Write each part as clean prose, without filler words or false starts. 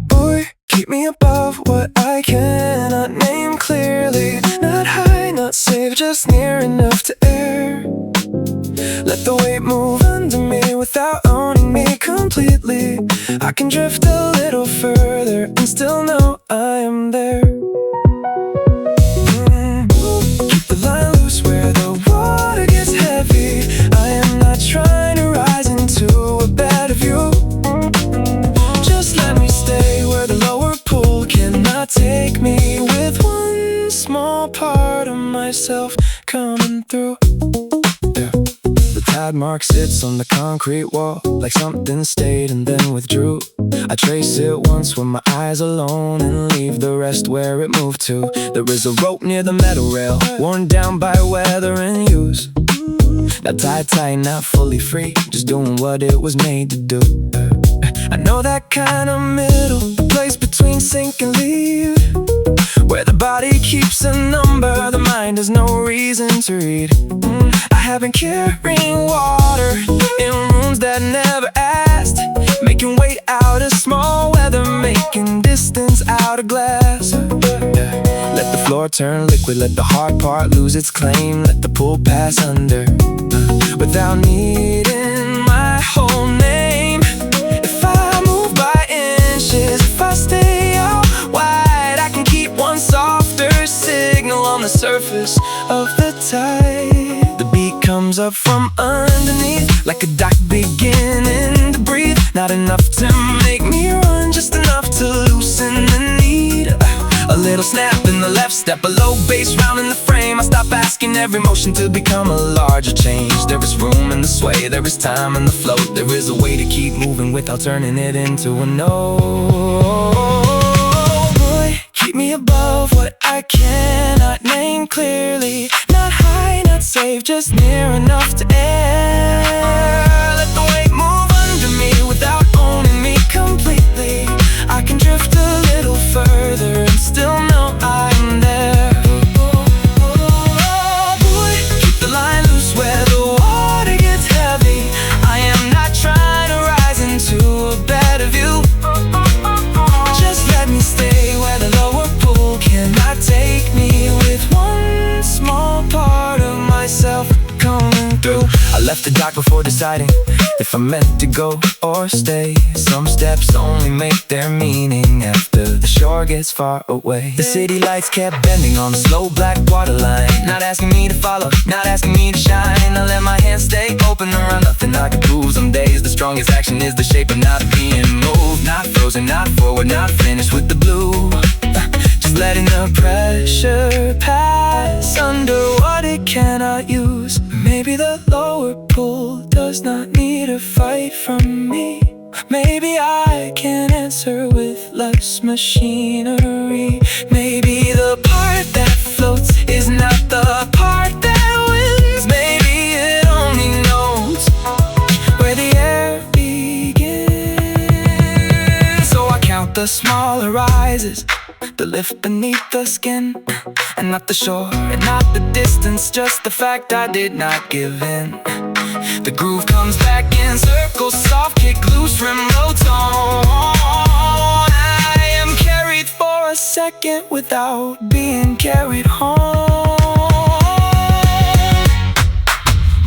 Boy, keep me above what I cannot name clearly. Not high, not safe, just near enough to air. Let the weight move under me without owning me completely. I can drift a little further and still know I am there. Keep the line loose where the water gets heavy. I am not trying to rise into a better view. Just let me stay where the lower pool cannot take me, with one small part of myself coming through. The tide mark sits on the concrete wall, like something stayed and then withdrew. I trace it once with my eyes alone and leave the rest where it moved to. There is a rope near the metal rail, worn down by weather and use. Now tied tight, not fully free, just doing what it was made to do. I know that kind of middle, the place between sink and leave, where the body keeps a number, the mind has no reason to read. I have been carrying water in rooms that never asked, making weight out of small weather, making distance out of glass. Let the floor turn liquid, let the hard part lose its claim, let the pool pass under, without needing my whole name. If I move by inches, if I stay out wide, I can keep one softer signal on the surface of the tide. The beat comes up from underneath, like a dock beginning to breathe. Not enough to make me run, just enough to loosen the need. A little snap in the left step, a low bass round in the frame. I stop asking every motion to become a larger change. There is room in the sway, there is time in the float. There is a way to keep moving without turning it into a no. Boy, keep me above what I cannot name clearly. Not high, not safe, just near enough to air. Let the weight move under me without owning me completely. I can drift a little further and still know I'm there. Boy, keep the line loose where the water gets heavy. I am not trying to rise into a better view. Just let me stay where the lower pool cannot take me, with one small part of myself coming through. I left the dock before deciding if I'm meant to go or stay. Some steps only make their meaning after the shore gets far away. The city lights kept bending on the slow black waterline, not asking me to follow, not asking me to shine. I let my hands stay open around nothing I could prove. Some days the strongest action is the shape of not being moved. Not frozen, not forward, not finished with the blue. Just letting the pressure pass under what it cannot use. Maybe the lower pool does not need a fight from me. Maybe I can answer with less machinery. Maybe the part that floats is not the part that wins. Maybe it only knows where the air begins. So I count the smaller rises, the lift beneath the skin, and not the shore, and not the distance, just the fact I did not give in. The groove comes back in circles, soft kick, loose rim, low tone. I am carried for a second without being carried home.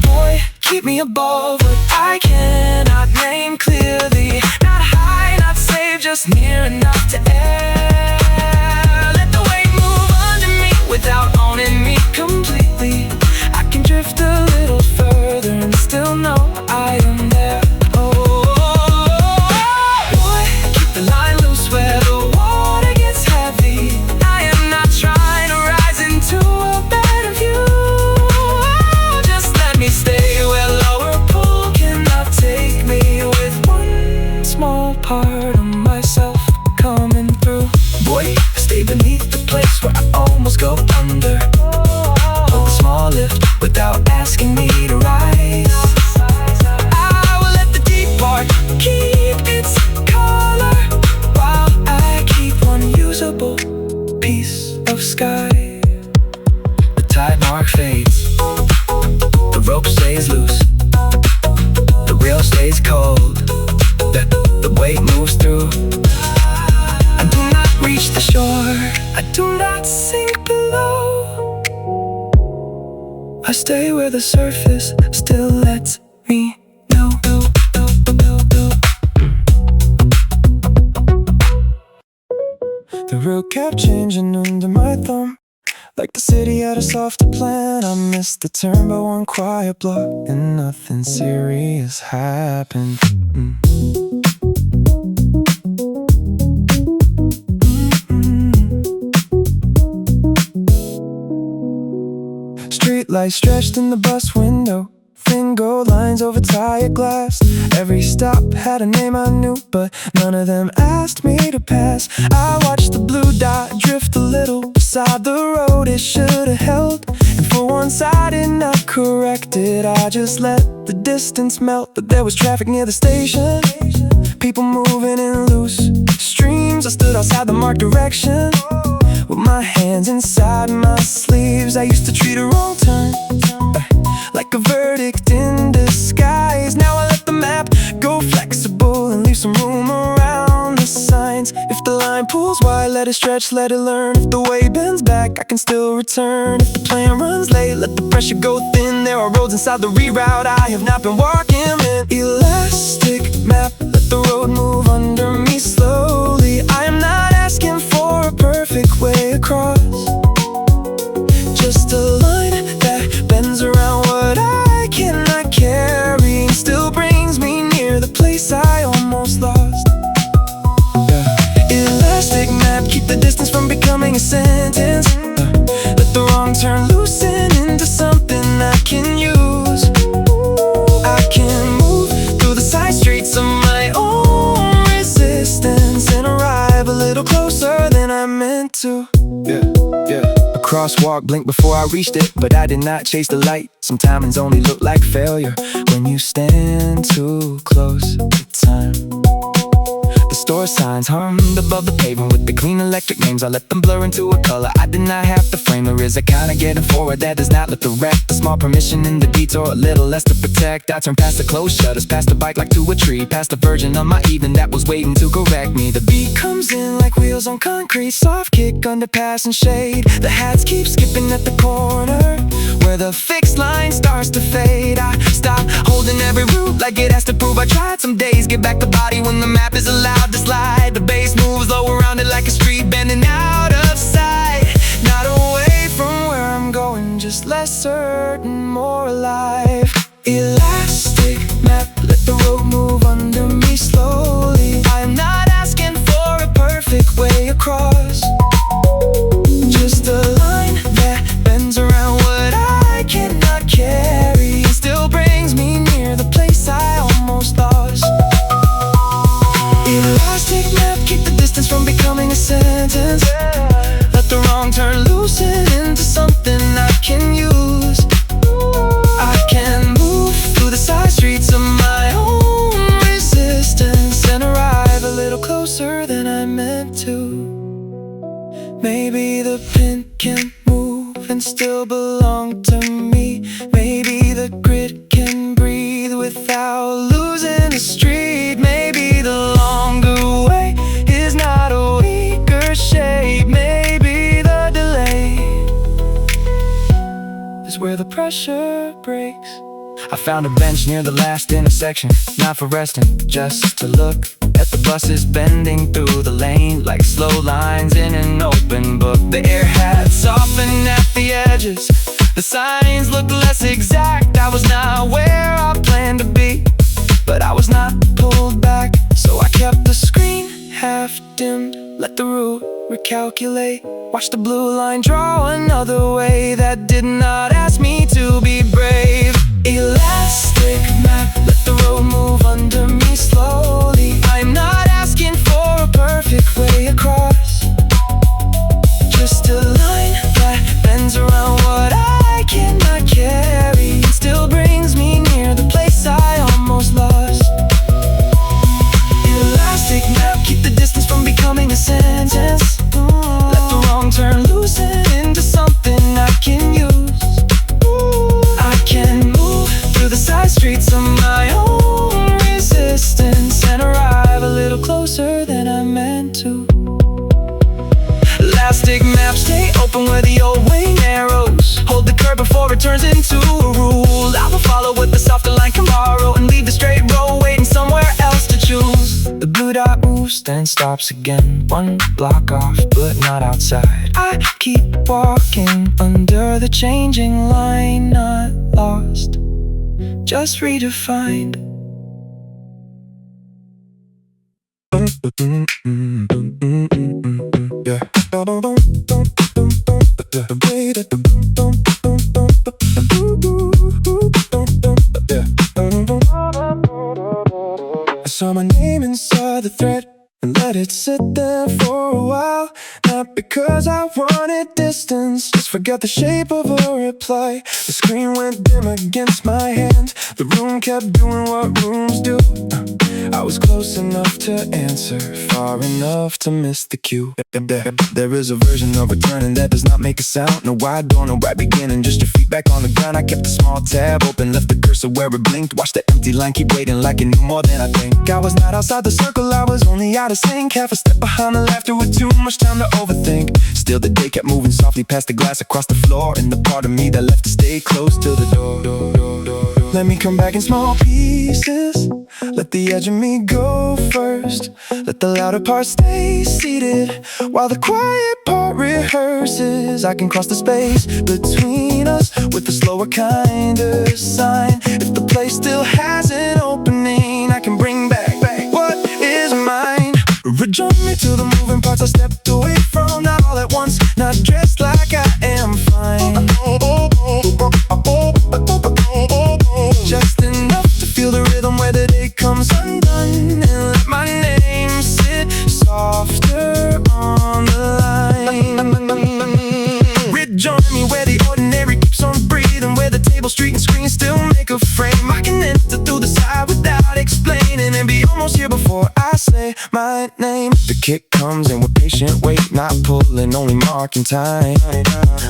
Boy, keep me above what I cannot name clearly. Not high, not safe, just near enough to air. Let the weight move under me without owning me completely. I can drift a little further and still know I am there. Boy, keep the line loose where the water gets heavy. I am not trying to rise into a better view. Just let me stay where lower pool cannot take me, with one small part of myself coming through. Boy, stay beneath the place where I almost go under. Hold the small lift without asking me to rise. I will let the deep part keep its color, while I keep one usable piece of sky. The tide mark fades, the rope stays loose, the reel stays cold. through. I do not reach the shore, I do not sink below. I stay where the surface still lets me know. The route kept changing under my thumb, like the city had a softer plan. I missed the turn by one quiet block, and nothing serious happened. Street lights stretched in the bus window, thin gold lines over tired glass. Every stop had a name I knew, but none of them asked me to pass. I watched the blue dot drift a little beside the road it should have held, and for once I did not correct it. I just let the distance melt. But there was traffic near the station, people moving in loose streams. I stood outside the marked direction with my hands inside my sleeves. I used to treat a wrong turn like a verdict in disguise. Now I let the map go flexible and leave some room around the signs. If the line pulls wide, let it stretch, let it learn. If the way bends back, I can still return. If the plan runs late, let the pressure go thin. There are roads inside the reroute I have not been walking in. Elastic map, let the road move under me slowly. I am not asking for a perfect way across, just a line that bends around what I cannot carry, and still brings me near the place I almost lost. Elastic map, keep the distance from becoming a sentence. Let the wrong turn loosen into something I can use. I can move through the side streets of my own resistance and arrive a little closer than I meant to. A crosswalk blinked before I reached it, but I did not chase the light. Some timings only look like failure when you stand too close to time. The store signs hummed above the pavement with the clean electric names. I let them blur into a color I did not have to frame. There is a kind of getting forward that does not let the wreck. The small permission in the detour, a little less to protect. I turned past the closed shutters, past the bike like to a tree, past the virgin of my evening that was waiting to correct me. The beat comes in like wheels on concrete, soft kick, underpass and shade. The hats keep skipping at the corner where the fixed line starts to fade. I stop holding every route like it has to prove I tried. Some days get back the body when the map is allowed to slide. The bass moves low around it like a street bending out of sight. Not away from where I'm going, just less certain, more alive. Elastic map, let the road move under me slowly. I'm not asking for a perfect way across, just a line that bends around what I cannot carry, and still brings me near the place I almost lost. Elastic map, keep the distance from becoming a sentence. Let the wrong turn loosen into something I can use. I can move through the side streets of my own resistance and arrive a little closer than I meant to. Maybe the pin can move and still belong to me. Maybe the grid can breathe without losing the street. Maybe the longer way is not a weaker shape. Maybe the delay is where the pressure breaks. I found a bench near the last intersection, not for resting, just to look at the buses bending through the lane like slow lines in an open book. The air had softened at the edges, the signs looked less exact. I was not where I planned to be, but I was not pulled back. So I kept the screen half dimmed, let the route recalculate. Watch the blue line draw another way that did not ask me to be brave. Elastic map, let the road move under me slowly. I'm not asking for a perfect way across, just a line that bends around what I cannot carry, and still brings me near the place I almost lost. Elastic map, keep the distance from becoming a sentence. Let the wrong turn loosen into something I can use. I can move through the side streets of my own resistance and turns into a rule. I will follow what the softer line can borrow and leave the straight road waiting somewhere else to choose. The blue dot moves, then stops again. One block off, but not outside. I keep walking under the changing line. Not lost, just redefined. Yeah. I saw my name inside the thread and let it sit there for a while. Not because I wanted distance, just forgot the shape of a reply. The screen went dim against my hand. The room kept doing what rooms do. I was close enough to answer, far enough to miss the cue. There is a version of returning that does not make a sound. No, I don't know right beginning, just your feet back on the ground. I kept a small tab open, left the cursor where it blinked. Watched the empty line keep waiting like it knew more than I think. I was not outside the circle, I was only out of sync. Half a step behind the laughter with too much time to overthink. Still the day kept moving softly past the glass across the floor, and the part of me that left to stay close to the door. Let me come back in small pieces. Let the edge of me go first. Let the louder part stay seated while the quiet part rehearses. I can cross the space between us with a slower kind of sign. If the place still has an opening, I can bring back what is mine. Rejoin me to the moving parts I stepped away from. Not all at once, not dressed like I am fine. Just enough to feel the rhythm where the day comes undone, and let my name sit softer on the line. Rejoin me where the ordinary keeps on breathing, where the table, street, and screen still make a frame. I can enter through the side without explaining and be almost here before I say my name. The kick comes in with patient weight, not pulling, only marking time.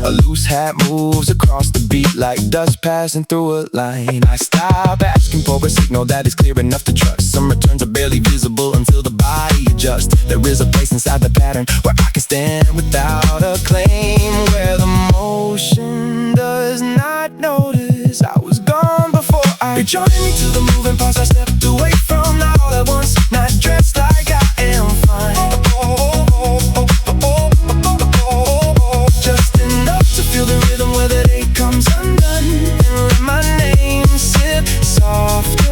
A loose hat moves across the beat like dust passing through a line. I stop asking for a signal that is clear enough to trust. Some returns are barely visible until the body adjusts. There is a place inside the pattern where I can stand without a claim, where the motion does not notice I was gone before I rejoin me to the moving parts I stepped away from. Not all at once, not dressed like I am fine. Just enough to feel the rhythm where the day comes undone, and let my name sit softer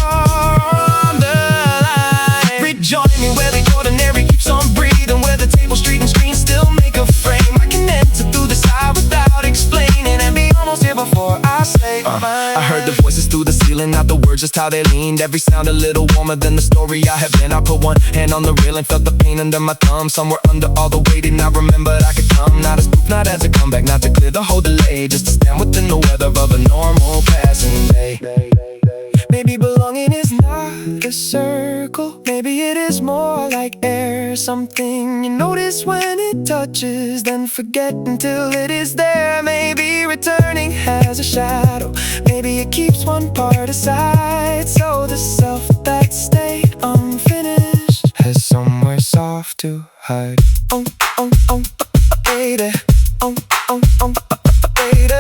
on the line. Rejoin me where the ordinary keeps on breathing, where the table, street, and screen still make a frame. I can enter through the side without explaining and be almost here before I say mine. I heard the voices through the ceiling, not the words, just how they leaned. Every sound a little warmer than the story I have been. I put one hand on the rail and felt the pain under my thumb. Somewhere under all the weight, and I remembered I could come. Not as proof, not as a comeback, not to clear the whole delay, just to stand within the weather of a normal passing day. Maybe belonging is not a circle, maybe it is more like air. Something you notice when it touches, then forget until it is there. Maybe returning has a shadow, maybe it keeps one part aside, so the self that stayed unfinished has somewhere soft to hide. Baby, baby, baby.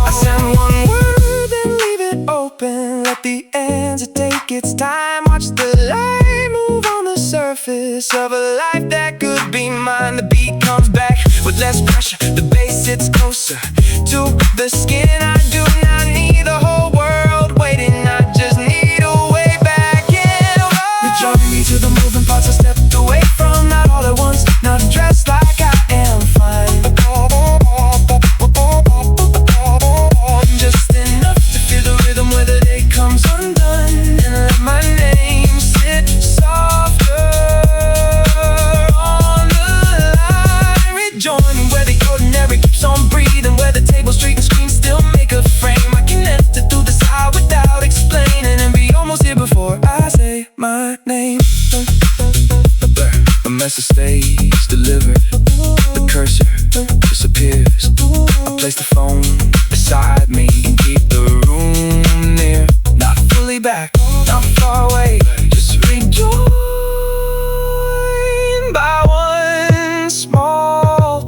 I send one word, then leave it open. Let the answer take its time. Watch the light move on the surface of a life that could be mine. The beat comes back with less pressure, the bass sits closer to the skin. I do not need the whole world waiting, I just need a way back in. Rejoin me to the moving parts I stepped away from. Not all at once, not dressed like I am fine. Just enough to feel the rhythm where the day comes undone, and let my name sit softer on the line. Rejoin me where the ordinary keeps on breathing, where the table, street, and screen still make a frame. I can enter through the side without explaining and be almost here before I say my name. A message stays delivered, the cursor disappears. I place the phone beside me and keep the room near. Not fully back, not far away, just rejoined by one small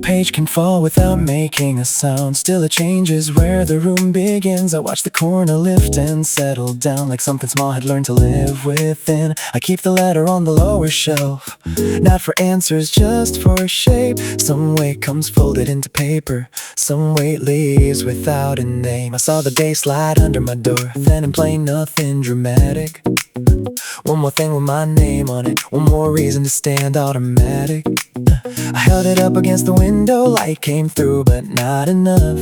page can fall without making a sound. Still it changes where the room begins. I watch the corner lift and settle down, like something small had learned to live within. I keep the letter on the lower shelf, not for answers, just for shape. Some weight comes folded into paper, some weight leaves without a name. I saw the day slide under my door, then in plain nothing dramatic. One more thing with my name on it, one more reason to stand automatic. I held it up against the window, light came through but not enough.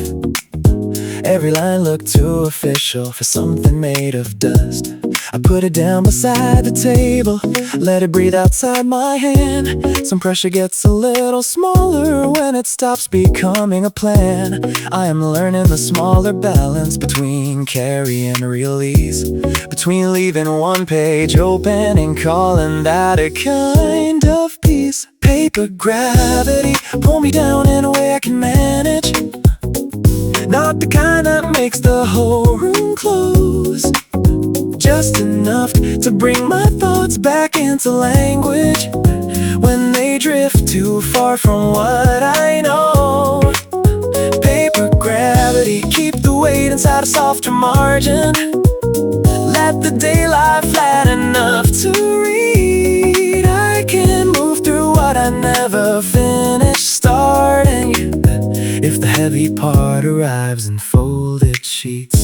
Every line looked too official for something made of dust. I put it down beside the table, let it breathe outside my hand. Some pressure gets a little smaller when it stops becoming a plan. I am learning the smaller balance between carry and release, between leaving one page open and calling that a kind of peace. Paper gravity, pull me down in a way I can manage, not the kind that makes the whole room close, just enough to bring my thoughts back into language when they drift too far from what I know. Paper gravity, keep the weight inside a softer margin, let the daylight flat enough to read. I can move through what I never finished starting, if the heavy part arrives in folded sheets.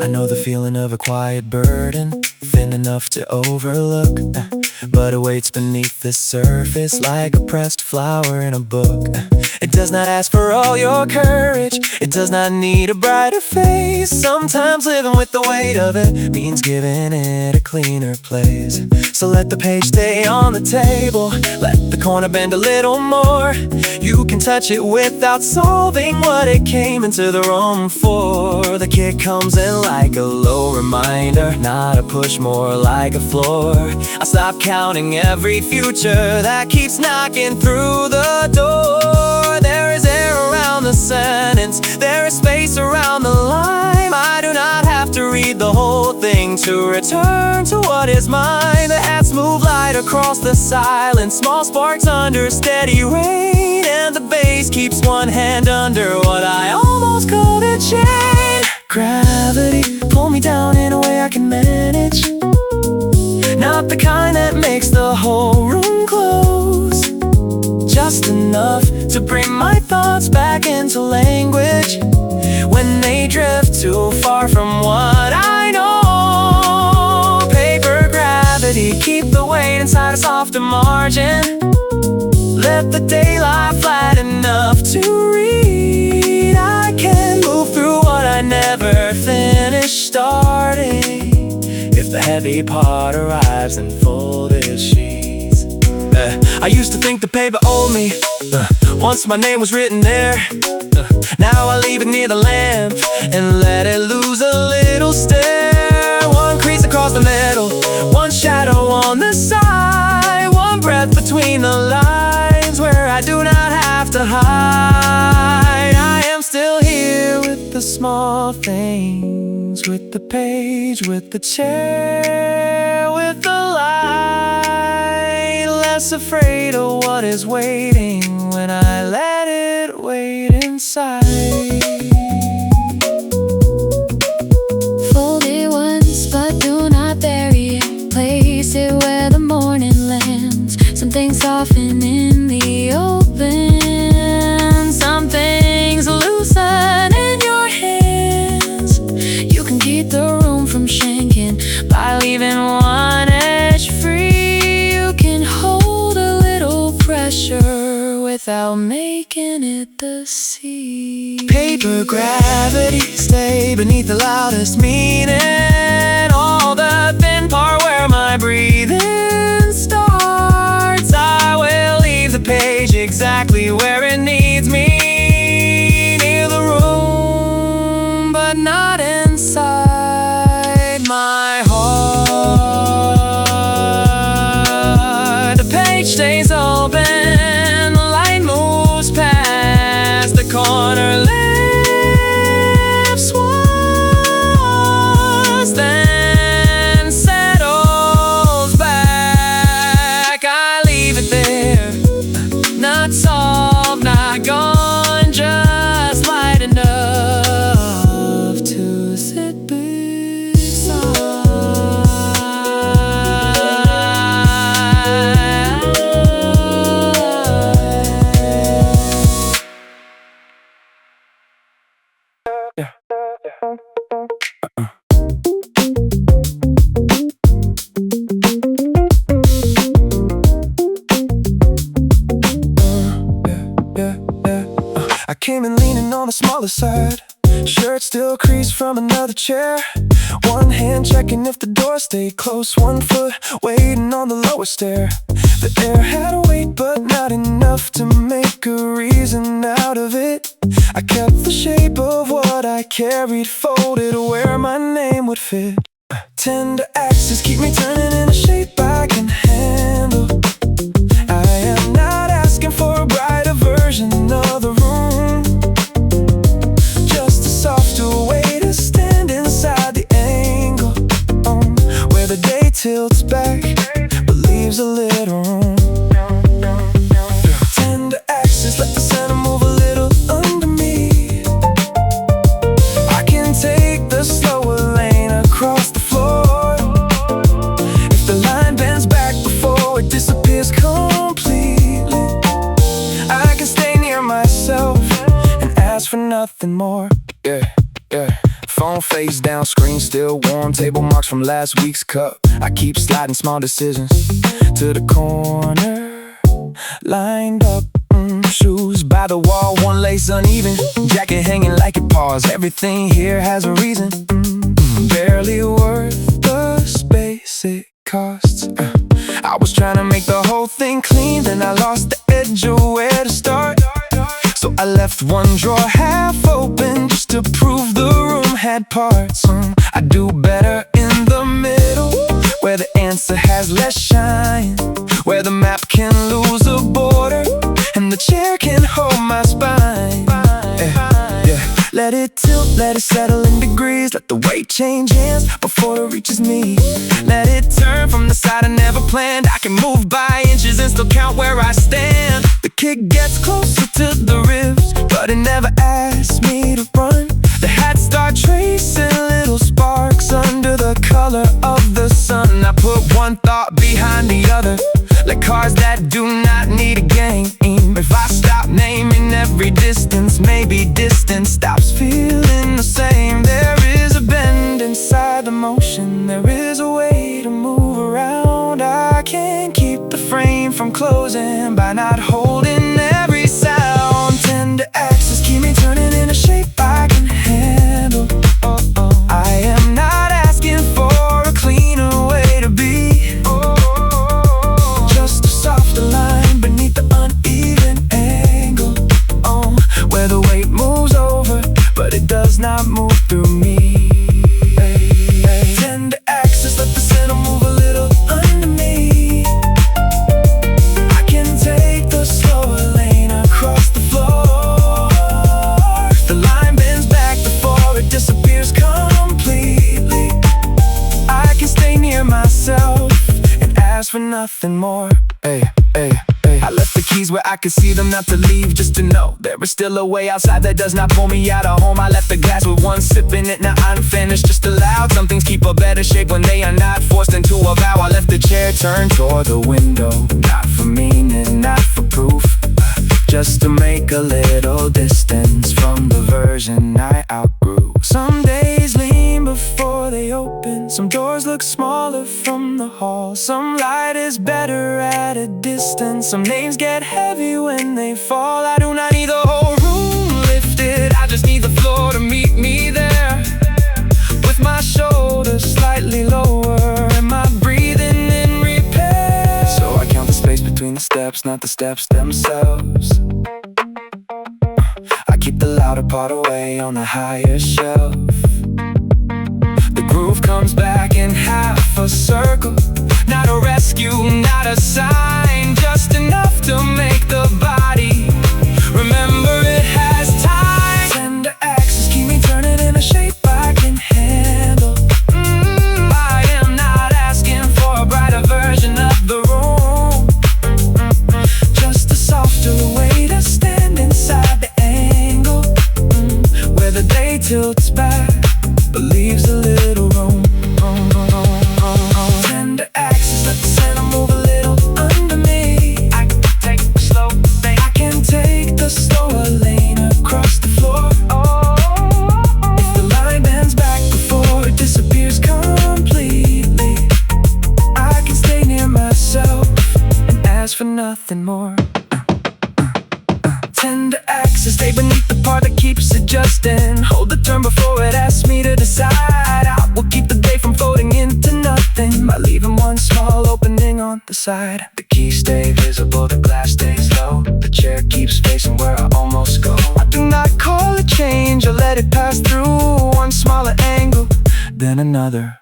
I know the feeling of a quiet burden, thin enough to overlook, but it waits beneath the surface like a pressed flower in a book. It does not ask for all your courage, it does not need a brighter face. Sometimes living with the weight of it means giving it a cleaner place. So let the page stay on the table, let the corner bend a little more. You can touch it without solving what it came into the room for. The kick comes in like a low reminder, not a push, more like a floor. I stop counting every future that keeps knocking through the door. There is air around the sentence, there is space around the line. I do not have to read the whole thing to return to what is mine. The hats move light across the silence, small sparks under steady rain, and the bass keeps one hand under what I almost called a chain. Gravity, pull me down in a way I can manage, not the kind that makes the whole room close, just enough to bring my thoughts back into language when they drift too far from what I know. Paper gravity, keep the weight inside a softer margin, let the daylight flat enough to read. I can move through what I never finished starting, if the heavy part arrives in folded sheets. I used to think the paper owed me, once my name was written there. Now I leave it near the lamp and let it lose a little stare. One crease across the middle, one shadow on the side, one breath between the lines where I do not have to hide. I am still here with the small things, with the page, with the chair, with the light, less afraid of what is waiting when I let it wait inside. Fold it once but do not bury it, place it where the morning lands. Something soften in the open, some things loosen in your hands. You can keep the room from shanking by leaving one edge free. You can hold a little pressure without making it the sea. Paper gravity, stay beneath the loudest meaning, all the thin part where my breathing starts. I will leave the page exactly where it needs me, near the room but not inside my heart. The page stays open, the light moves past the corner, lifts one all aside. Shirt still creased from another chair. One hand checking if the door stayed closed. 1 foot waiting on the lower stair. The air had a weight but not enough to make a reason out of it. I kept the shape of what I carried folded where my name would fit. Tender axes keep me turning in a shape I can handle. I am not asking for a brighter version of the room, just a softer way to stand inside the angle, where the day tilts back but leaves a little room. Tender axes let the center move a little under me. I can take the slower lane across the floor. If the line bends back before it disappears completely, I can stay near myself and ask for nothing more. Yeah. Phone face down, screen still warm. Table marks from last week's cup. I keep sliding small decisions to the corner, lined up. Shoes by the wall, one lace uneven. Jacket hanging like it paused. Everything here has a reason. Barely worth the space it costs. I was trying to make the whole thing clean, then I lost the edge of where to start. So I left one drawer half open just to prove the room had parts. I do better in the middle, where the answer has less shine, where the map can lose a border and the chair can hold my spine. Yeah. Let it tilt, let it settle in degrees. Let the weight change hands before it reaches me. Let it turn from the side I never planned. I can move by inches and still count where I stand. The kick gets closer to the ribs, but it never asks me to run. The hats start tracing little sparks under the color of the sun. I put one thought behind the other, like cars that do not need a game. If I stop naming every distance, maybe distance stops feeling the same. There is a bend inside the motion, there is a way to move around. I can't keep the frame from closing by not holding every sound. Tender axes keep me turning in a shape I can handle. I am not asking for a cleaner way to be, just a softer line beneath the uneven angle, where the weight moves over but it does not move through me. Tender axes let the center move a little under me. I can take the slower lane across the floor. The line bends back before it disappears completely. I can stay near myself and ask for nothing more. I left the keys where I could see them, not to leave, just to know there is still a way outside that does not pull me out of home. I left the glass with one sip in it, now I'm finished, just allowed. Some things keep a better shape when they are not forced into a vow. I left the chair turned toward the window, not for meaning, not for proof, just to make a little distance from the version I outgrew. Some days lean before they open, some doors look smaller from the hall. Some light is better at a distance, some names get heavy when they fall. I do not need the whole room lifted, I just need the floor to meet me there, with my shoulders slightly lower and my breathing in repair. So I count the space between the steps, not the steps themselves. I keep the louder part away on the higher shelf. The groove comes back in half a circle, not a rescue, not a sign, just enough to make the body remember it has time. Tender axes keep me turning in a shape I can handle. I am not asking for a brighter version of the room, just a softer way to stand inside the angle, where the day tilts back but leaves a little room. Tender axes let the center move a little under me. I can take the slow lane, I can take the slower lane across the floor. If the line bends back before it disappears completely, I can stay near myself and ask for nothing more. Tender axes stay beneath the part that keeps adjusting. Hold the turn before it asks me to decide. I will keep the day from floating into nothing by leaving one small opening on the side. The keys stay visible, the glass stays low. The chair keeps facing where I almost go. I do not call it change, I let it pass through one smaller angle, then another.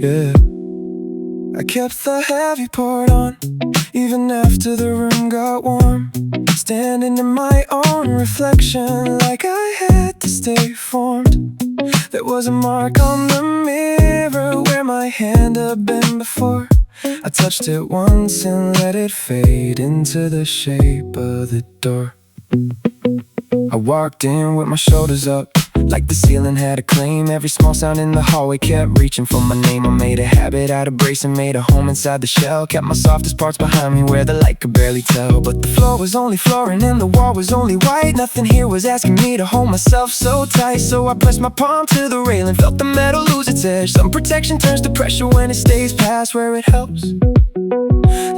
Yeah. I kept the heavy part on, even after the room got warm. Standing in my own reflection, like I had to stay formed. There was a mark on the mirror where my hand had been before. I touched it once and let it fade into the shape of the door. I walked in with my shoulders up, like the ceiling had a claim. Every small sound in the hallway kept reaching for my name. I made a habit out of bracing, made a home inside the shell. Kept my softest parts behind me where the light could barely tell. But the floor was only flooring and the wall was only white. Nothing here was asking me to hold myself so tight. So I pressed my palm to the railing, felt the metal lose its edge. Some protection turns to pressure when it stays past where it helps.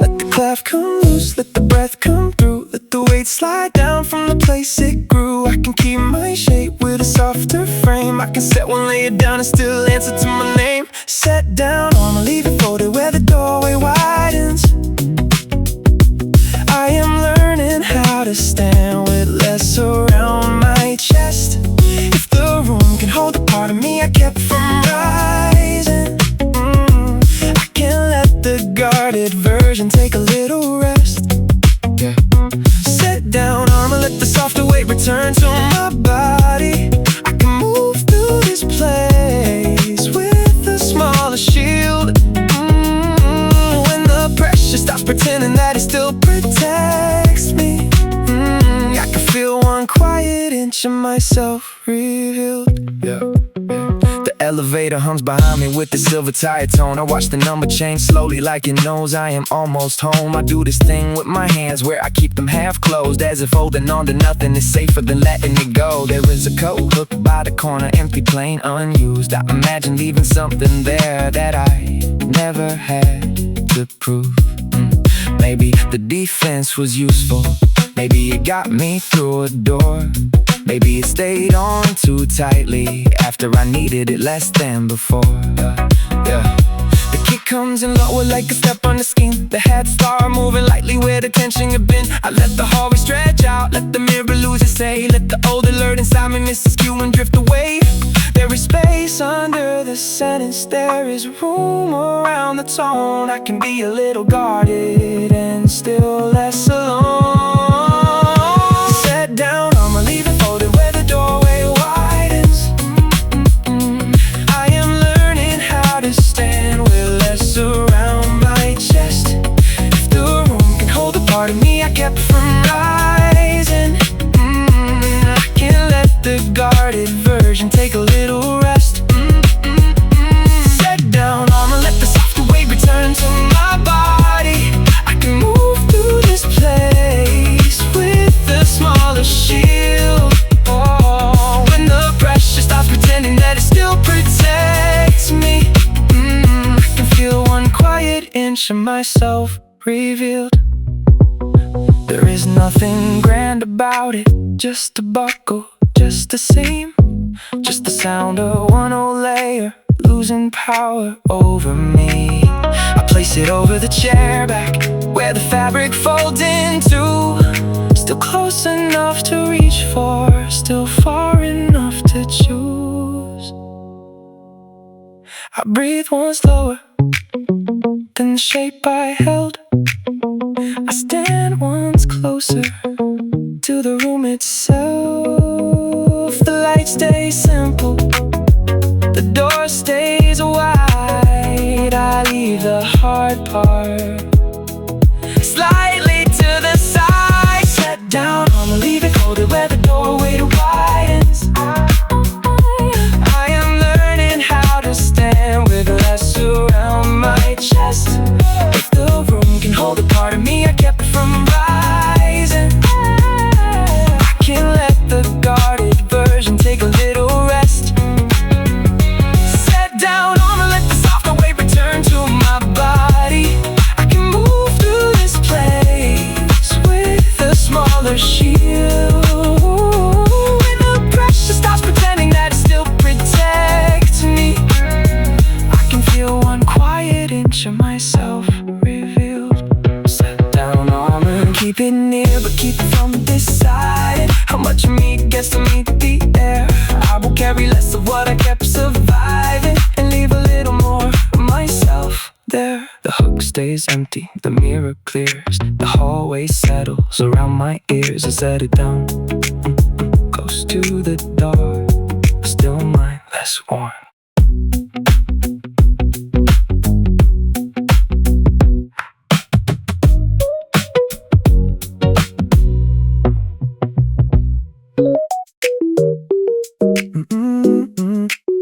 Let the clef come loose, let the breath come through. Let the weight slide down from the place it grew. I can keep my shape with a softer frame. I can set one layer down and still answer to my name. Set down, I'ma leave it folded where the doorway widens. I am learning how to stand with less around my chest. If the room can hold the part of me I kept from rising, I can't let the guarded version take a little rest. Yeah. Sit down, I'ma let the softer weight return to my body. I can move through this place with a smaller shield. When the pressure stops pretending that it still protects me, I can feel one quiet inch of myself revealed. Yeah. The elevator hums behind me with the silver tire tone. I watch the number change slowly like it knows I am almost home. I do this thing with my hands where I keep them half closed, as if holding on to nothing is safer than letting it go. There is a coat hooked by the corner, empty, plain, unused. I imagine leaving something there that I never had to prove. Maybe the defense was useful, maybe it got me through a door. Maybe it stayed on too tightly after I needed it less than before. Yeah. The kick comes in lower like a step on the skin. The head start moving lightly where the tension had been. I let the hallway stretch out, let the mirror lose its say. Let the old alert inside me miss its cue and drift away. There is space under the sentence, there is room around the tone. I can be a little guarded and still less alone. Set down, I'ma leave it folded where the doorway widens. I am learning how to stand with less around my chest. If the room can hold the part of me I kept from rising, I can't let the guarded version take a little rest. Set down, I'ma let the softer weight return to my body. I can move through this place with a smaller shield. Oh, when the pressure stops pretending that it still protects me, I can feel one quiet inch of myself revealed. There is nothing grand about it, just a buckle, just the same. Just the sound of one old layer losing power over me. I place it over the chair back where the fabric folds into. Still close enough to reach for, still far enough to choose. I breathe once slower than the shape I held. I stand once closer to the room itself. The light stays simple, the door stays wide. I leave the hard part slightly to the side. Set down, I'ma leave it folded where the doorway widens. I am learning how to stand with less around my chest. If the room keep it near, but keep it from this side. How much of me gets to meet the air? I will carry less of what I kept surviving and leave a little more of myself there. The hook stays empty, the mirror clears, the hallway settles around my ears. I set it down, close to the door, still mine, less worn.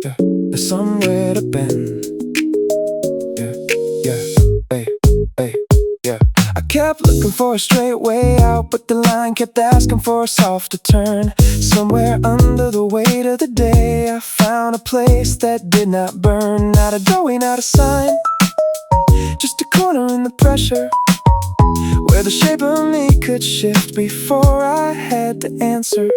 Yeah. There's somewhere to bend. Yeah. I kept looking for a straight way out, but the line kept asking for a softer turn. Somewhere under the weight of the day, I found a place that did not burn. Not a doorway, not a sign, just a corner in the pressure, where the shape of me could shift before I had to answer.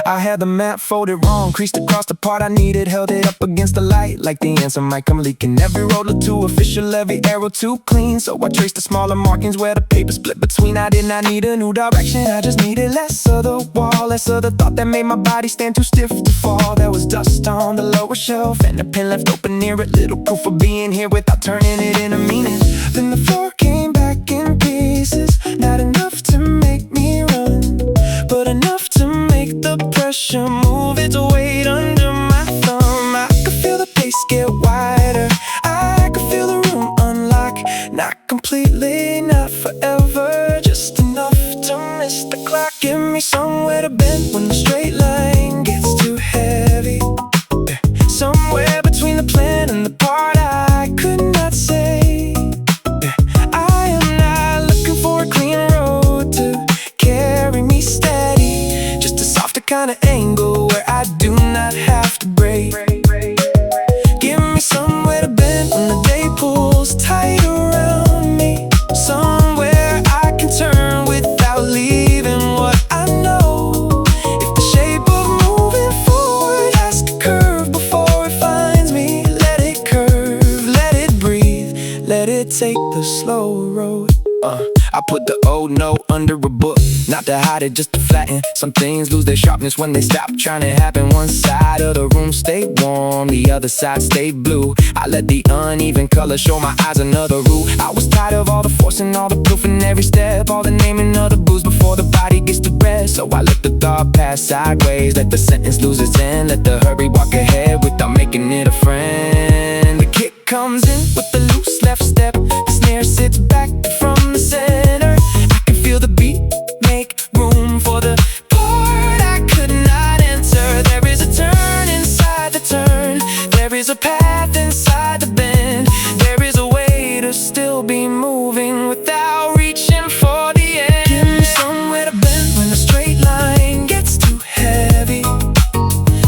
I had the map folded wrong, creased across the part I needed, held it up against the light like the answer might come leaking. Every road looked too official, every arrow too clean, so I traced the smaller markings where the paper split between. I did not need a new direction, I just needed less of the wall, less of the thought that made my body stand too stiff to fall. There was dust on the lower shelf and a pen left open near it, little proof of being here without turning it into meaning. Then the floor came back in pieces, not enough to make me run, but enough to make the pressure move its weight under my thumb. I could feel the pace get wider, I could feel the room unlock. Not completely, not forever, just enough to miss the clock. Give me somewhere to bend when the straight line gets too heavy, somewhere between the plan and the part I could not say. I am not looking for a clean road to carry me steady, just a softer kind of angle where I do not have to break. Give me somewhere to bend when the day pulls tight around me, somewhere I can turn without leaving what I know. If the shape of moving forward has to curve before it finds me, let it curve, let it breathe, let it take the slow road. I put the old note under a book, not to hide it, just to flatten. Some things lose their sharpness when they stop trying to happen. One side of the room stayed warm, the other side stayed blue. I let the uneven color show my eyes another route. I was tired of all the forcing, all the proof in every step, all the naming of the booze before the body gets to rest. So I let the thought pass sideways, let the sentence lose its end, let the hurry walk ahead without making it a friend. The kick comes in with the loose left step, the snare sits back from the center. I can feel the beat make room for the part I could not enter. There is a turn inside the turn, there is a path inside the bend, there is a way to still be moving without reaching for the end. Give me somewhere to bend when the straight line gets too heavy,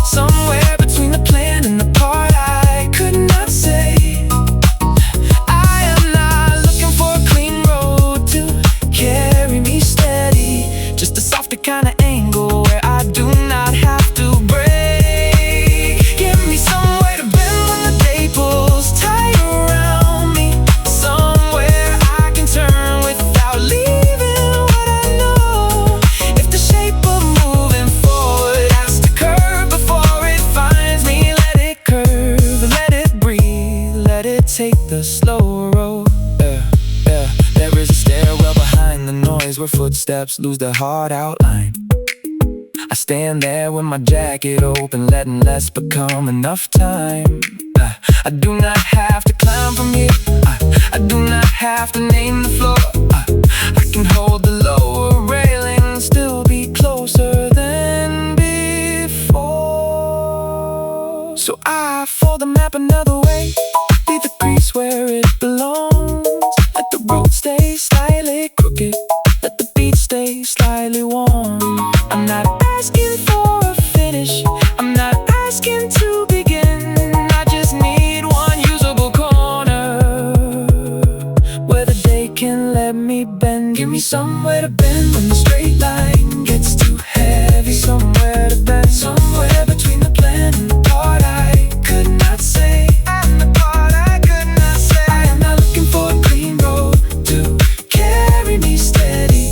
somewhere between the plan and the part I could not say. I am not looking for a clean road to carry me steady, just a softer kind of angle where I do not have to break. Give me somewhere to bend when the day pulls tight around me, somewhere I can turn without leaving what I know. If the shape of moving forward has to curve before it finds me, let it curve, let it breathe, let it take the slow road. There is a stairwell behind the noise where footsteps lose their hard outline. I stand there with my jacket open, letting less become enough time. I do not have to climb from here, I do not have to name the floor. I can hold the lower railing and still be closer than before. So I fold the map another way, leave the crease where it belongs. Let the road stay slightly crooked, let the beat stay slightly warm. I'm not asking for a finish, I'm not asking to begin. I just need one usable corner where the day can let me bend. Give me somewhere to bend when the straight line gets too heavy, somewhere to bend, somewhere between the plan and the part I could not say, and the part I could not say. I am not looking for a clean road to carry me steady,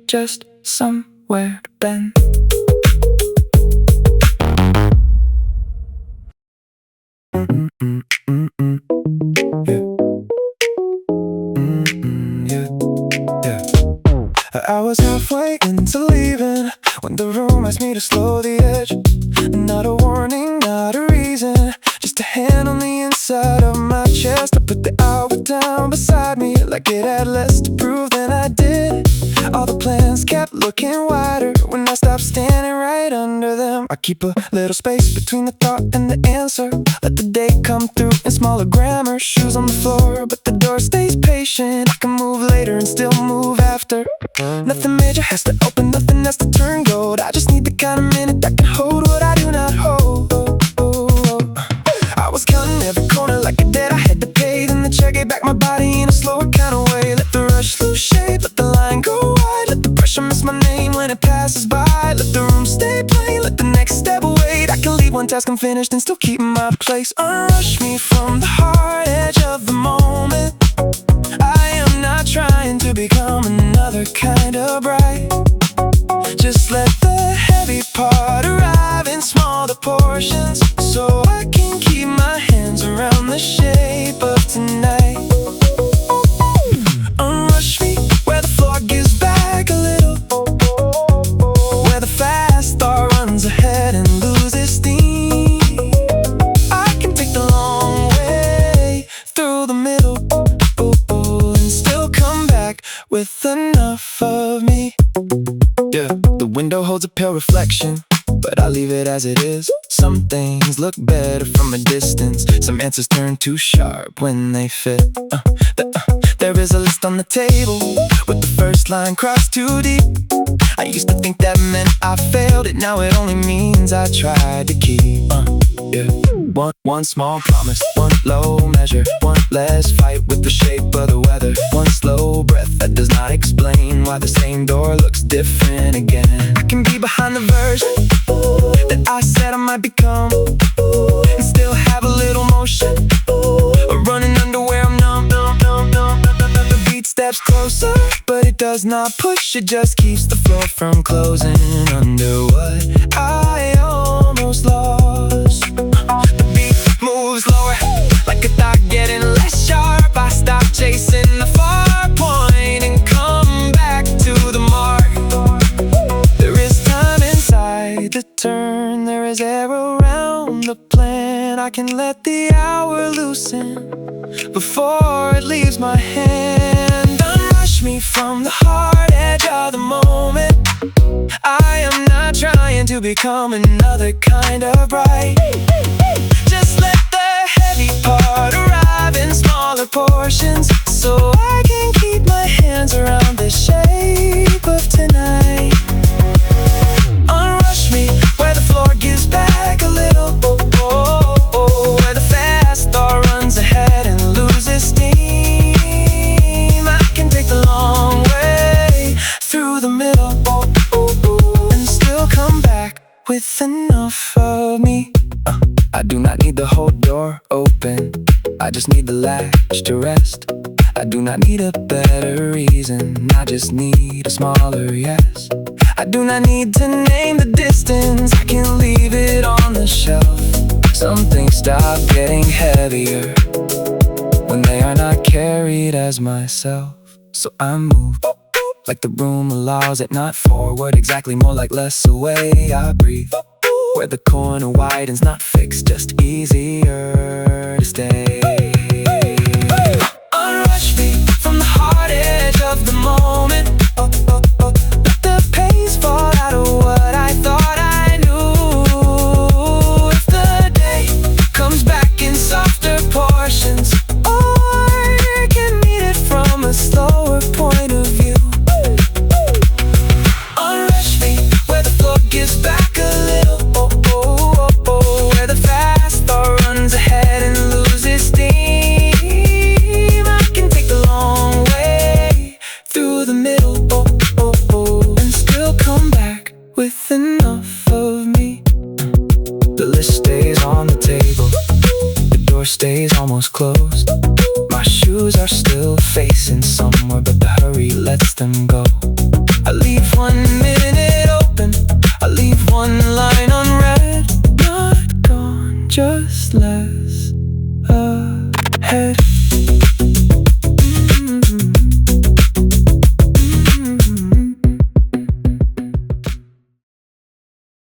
just somewhere to bend. I was halfway into leaving when the room asked me to slow the edge. Not a warning, not a reason, just a hand on the inside of my chest. I put the hour down beside me like it had less to prove than I did. All the plans kept looking wider when I stopped standing right under them. I keep a little space between the thought and the answer. Let the day come through in smaller grammar. Shoes on the floor, but the door stays patient. I can move later and still move after. Nothing major has to open, nothing has to turn gold. I just need the kind of minute that can hold what I do not hold. I was counting every corner like a debt I had to pay. Then the check gave back my body in a slower kind of way. Let the rush lose shape, let the line go wide. Let the pressure miss my name when it passes by. Let the room stay plain, let the next step wait. I can leave one task unfinished and still keep my place. Unrush me from the hard edge of the moment. I am not trying to become another kind of bright. Just let the heavy part arrive in smaller portions, so I can keep my hands around the shape of tonight. Unrush me where the floor gives back a little, where the fast thought runs ahead and loses steam. I can take the long way through the middle and still come back with enough of me. Yeah, the window holds a pale reflection, but I leave it as it is. Some things look better from a distance. Some answers turn too sharp when they fit. There is a list on the table with the first line crossed too deep. I used to think that meant I failed it. Now it only means I tried to keep. Yeah. One small promise, one low measure, one less fight with the shape of the weather. One slow breath that does not explain why the same door looks different again. I can be behind the version that I said I might become, and still have a little motion, running underwear I'm numb. The beat steps closer, but it does not push. It just keeps the floor from closing under what I almost lost. The beat moves lower, like a thought getting less sharp. I stop chasing the far point and come back to the mark. There is time inside the turn, there is air around the plan. I can let the hour loosen before it leaves my hand. Unrush me from the hard edge of the moment. I am not trying to become another kind of bright. Just let the heavy part arrive in smaller portions, so I can keep my hands around the shape of tonight. Unrush me where the floor gives back a little, where the fast thought runs ahead and loses steam. I can take the long way through the middle and still come back with enough of me. I do not need the whole door open, I just need the latch to rest. I do not need a better reason, I just need a smaller yes. I do not need to name the distance, I can leave it on the shelf. Some things stop getting heavier when they are not carried as myself. So I move like the room allows it, not forward exactly, more like less away. I breathe where the corner widens, not fixed, just easier to stay. Unrush me from the hard edge of the moment. Let the pace fall out of what I thought I knew. If the day comes back in softer portions, or can meet it from a slower point of view. Unrush me where the floor gives back a little, where the fast thought runs ahead and loses steam. I can take the long way through the middle and still come back with enough of me. The list stays on the table, the door stays almost closed. My shoes are still facing somewhere, but the hurry lets them go. I leave 1 minute